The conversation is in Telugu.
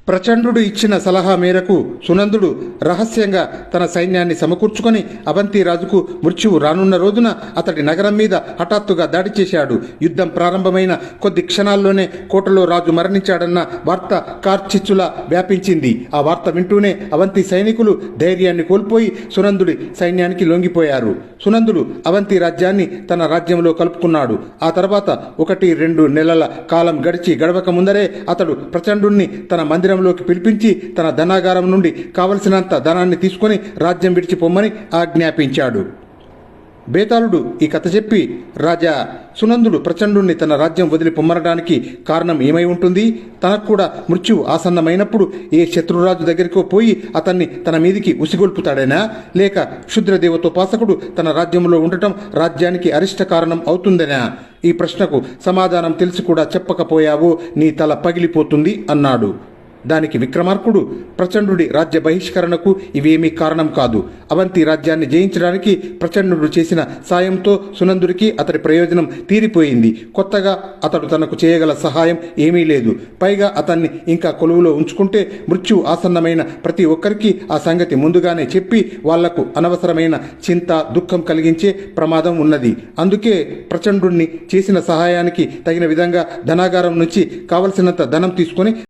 ప్రచండు ఇచ్చిన సలహా మేరకు సునందుడు రహస్యంగా తన సైన్యాన్ని సమకూర్చుకొని అవంతి రాజుకు మృత్యువు రానున్న రోజున అతడి నగరం మీద హఠాత్తుగా దాడి చేశాడు. యుద్ధం ప్రారంభమైన కొద్ది క్షణాల్లోనే కోటలో రాజు మరణించాడన్న వార్త కార్చిచ్చులా వ్యాపించింది. ఆ వార్త వింటూనే అవంతి సైనికులు ధైర్యాన్ని కోల్పోయి సునందుడి సైన్యానికి లొంగిపోయారు. సునందుడు అవంతి రాజ్యాన్ని తన రాజ్యంలో కలుపుకున్నాడు. ఆ తర్వాత 1-2 నెలల కాలం గడవక ముందరే అతడు ప్రచండుణ్ణి తన మందిరంలోకి పిలిపించి తన ధనాగారం నుండి కావలసినంత ధనాన్ని తీసుకొని రాజ్యం విడిచిపోమ్మని ఆజ్ఞాపించాడు. బేతాళుడు ఈ కథ చెప్పి, రాజా, సునందుడు ప్రచండుణ్ణి తన రాజ్యం వదిలి పొమ్మనడానికి కారణం ఏమై ఉంటుంది? తనకు కూడా మృత్యువు ఆసన్నమైనప్పుడు ఏ శత్రురాజు దగ్గరికో పోయి అతన్ని తన మీదికి ఉసిగొల్పుతాడేనా? లేక క్షుద్రదేవతోపాసకుడు తన రాజ్యంలో ఉండటం రాజ్యానికి అరిష్ట కారణం అవుతుందనా? ఈ ప్రశ్నకు సమాధానం తెలిసి కూడా చెప్పకపోయావో నీ తల పగిలిపోతుంది అన్నాడు. దానికి విక్రమార్కుడు, ప్రచండుడి రాజ్య బహిష్కరణకు ఇవేమీ కారణం కాదు. అవంతి రాజ్యాన్ని జయించడానికి ప్రచండు చేసిన సాయంతో సునందుడికి అతడి ప్రయోజనం తీరిపోయింది. కొత్తగా అతడు తనకు చేయగల సహాయం ఏమీ లేదు. పైగా అతన్ని ఇంకా కొలువులో ఉంచుకుంటే మృత్యువు ఆసన్నమైన ప్రతి ఒక్కరికి ఆ సంగతి ముందుగానే చెప్పి వాళ్లకు అనవసరమైన చింత, దుఃఖం కలిగించే ప్రమాదం ఉన్నది. అందుకే ప్రచండుణ్ణి చేసిన సహాయానికి తగిన విధంగా ధనాగారం నుంచి కావలసినంత ధనం తీసుకొని